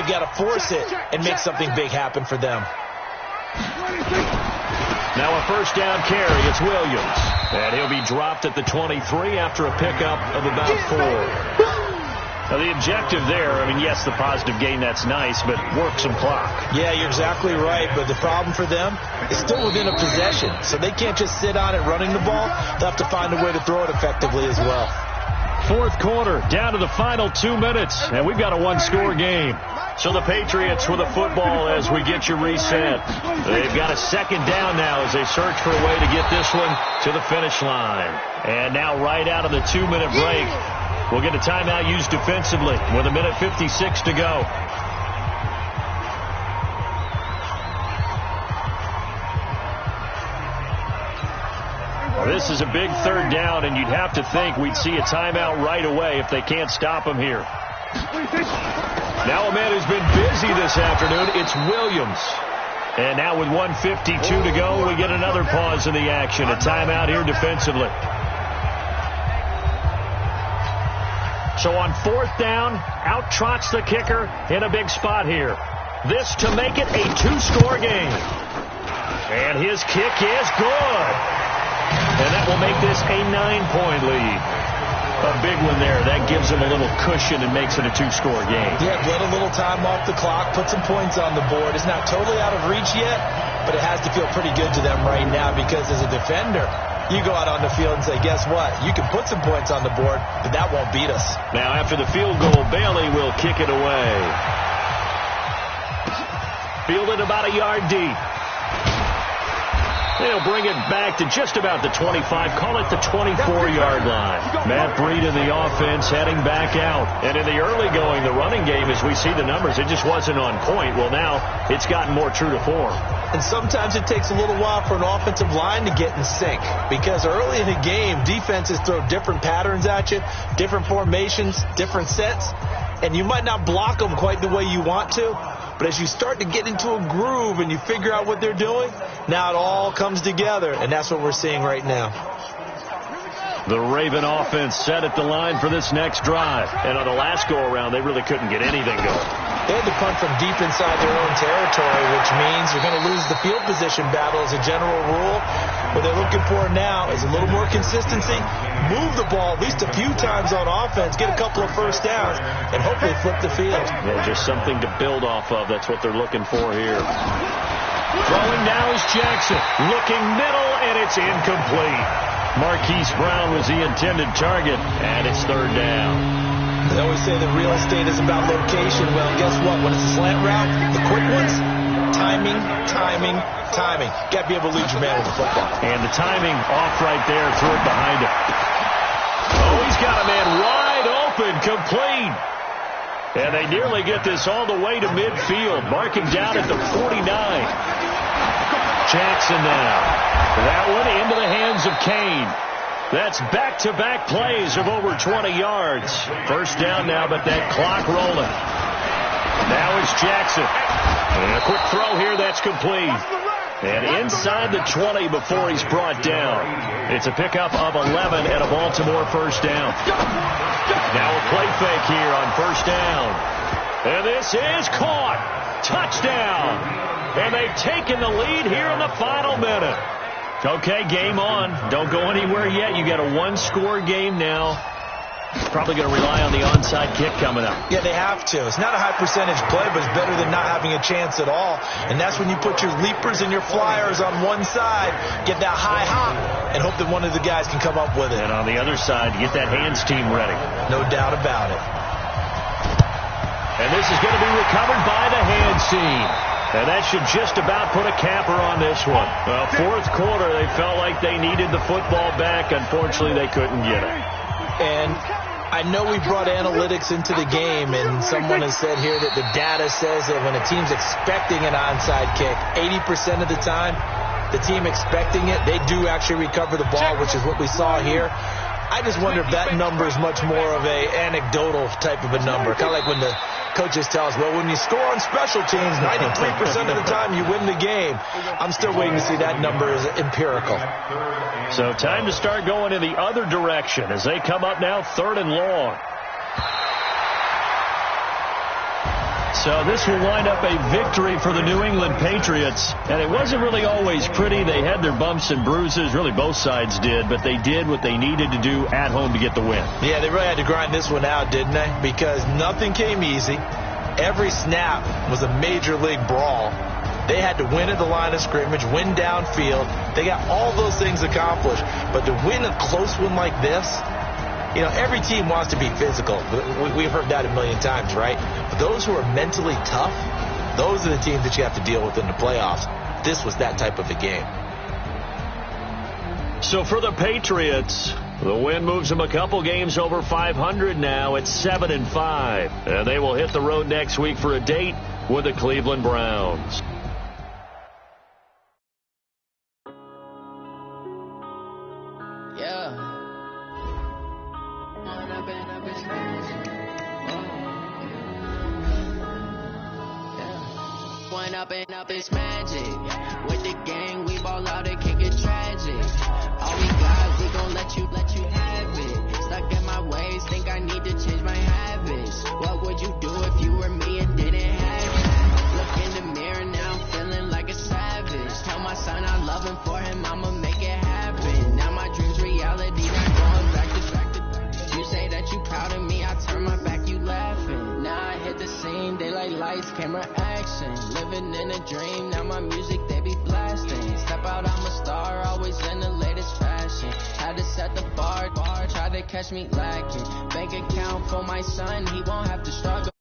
got to force it and make something big happen for them. Now a first down carry. It's Williams. And he'll be dropped at the 23 after a pickup of about 4. Now, the objective there, I mean, yes, the positive gain, that's nice, but work some clock. Yeah, you're exactly right, but the problem for them is still within a possession, so they can't just sit on it running the ball. They'll have to find a way to throw it effectively as well. Fourth quarter, down to the final 2 minutes, and we've got a one-score game. So the Patriots with the football as we get you reset. They've got a second down now as they search for a way to get this one to the finish line. And now right out of the 2-minute break, we'll get a timeout used defensively with 1:56 to go. This is a big third down, and you'd have to think we'd see a timeout right away if they can't stop him here. Now a man who's been busy this afternoon, it's Williams. And now with 1:52 to go, we get another pause in the action. A timeout here defensively. So on fourth down, out trots the kicker in a big spot here. This to make it a 2-score game. And his kick is good. And that will make this a 9-point lead. A big one there. That gives them a little cushion and makes it a 2-score game. Yeah, let a little time off the clock, put some points on the board. It's not totally out of reach yet, but it has to feel pretty good to them right now because as a defender, you go out on the field and say, guess what? You can put some points on the board, but that won't beat us. Now after the field goal, Bailey will kick it away. Fielded about a yard deep. They'll bring it back to just about the 25. Call it the 24-yard line. Matt Breed in the offense heading back out. And in the early going, the running game, as we see the numbers, it just wasn't on point. Well, now it's gotten more true to form. And sometimes it takes a little while for an offensive line to get in sync. Because early in the game, defenses throw different patterns at you, different formations, different sets. And you might not block them quite the way you want to. But as you start to get into a groove and you figure out what they're doing, now it all comes together, and that's what we're seeing right now. The Raven offense set at the line for this next drive. And on the last go-around, they really couldn't get anything going. They had to punt from deep inside their own territory, which means you're going to lose the field position battle as a general rule. What they're looking for now is a little more consistency, move the ball at least a few times on offense, get a couple of first downs, and hopefully flip the field. Yeah, just something to build off of. That's what they're looking for here. Throwing now is Jackson. Looking middle, and it's incomplete. Marquise Brown was the intended target, and it's third down. They always say that real estate is about location. Well, guess what? When it's a slant route, the quick ones, timing. Got to be able to lead your man with the football. And the timing off right there, threw it behind him. Oh, he's got a man wide open, complete. And they nearly get this all the way to midfield. Mark him down at the 49. Jackson now. That one into the hands of Kane. That's back-to-back plays of over 20 yards. First down now, but that clock rolling. Now it's Jackson. And a quick throw here, that's complete. And inside the 20 before he's brought down. It's a pickup of 11 and a Baltimore first down. Now a play fake here on first down. And this is caught. Touchdown. And they've taken the lead here in the final minute. Okay, game on. Don't go anywhere yet. You got a one-score game now. Probably going to rely on the onside kick coming up. Yeah, they have to. It's not a high percentage play, but it's better than not having a chance at all. And that's when you put your leapers and your flyers on one side, get that high hop, and hope that one of the guys can come up with it. And on the other side, get that hands team ready. No doubt about it. And this is going to be recovered by the hands team. And that should just about put a capper on this one. Well, fourth quarter, they felt like they needed the football back. Unfortunately, they couldn't get it. And I know we brought analytics into the game, and someone has said here that the data says that when a team's expecting an onside kick, 80% of the time, the team expecting it, they do actually recover the ball, which is what we saw here. I just wonder if that number is much more of a anecdotal type of a number. Kind of like when the coaches tell us, well, when you score on special teams, 93% of the time you win the game. I'm still waiting to see that number is empirical. So time to start going in the other direction as they come up now 3rd and long. So this will wind up a victory for the New England Patriots. And it wasn't really always pretty. They had their bumps and bruises. Really, both sides did. But they did what they needed to do at home to get the win. Yeah, they really had to grind this one out, didn't they? Because nothing came easy. Every snap was a major league brawl. They had to win at the line of scrimmage, win downfield. They got all those things accomplished. But to win a close one like this, you know, every team wants to be physical. We've heard that a million times, right? But those who are mentally tough, those are the teams that you have to deal with in the playoffs. This was that type of a game. So for the Patriots, the win moves them a couple games over 500 now at 7-5. And they will hit the road next week for a date with the Cleveland Browns. Up is magic. With the gang, we ball out, it can get tragic. All we got, we gon' let you have it. Stuck in my ways, think I need to change my habits. What would you do if you were me and didn't have it? Look in the mirror, now I'm feeling like a savage. Tell my son I love him, for him I'ma make it happen. Now my dream's reality, not going back to. You say that you proud of me, I turn my back, you laughing. Now I hit the scene, daylight lights, camera action. Living in a dream, now my music they be blasting. Step out, I'm a star, always in the latest fashion. Had to set the bar, try to catch me lacking. Bank account for my son, he won't have to struggle.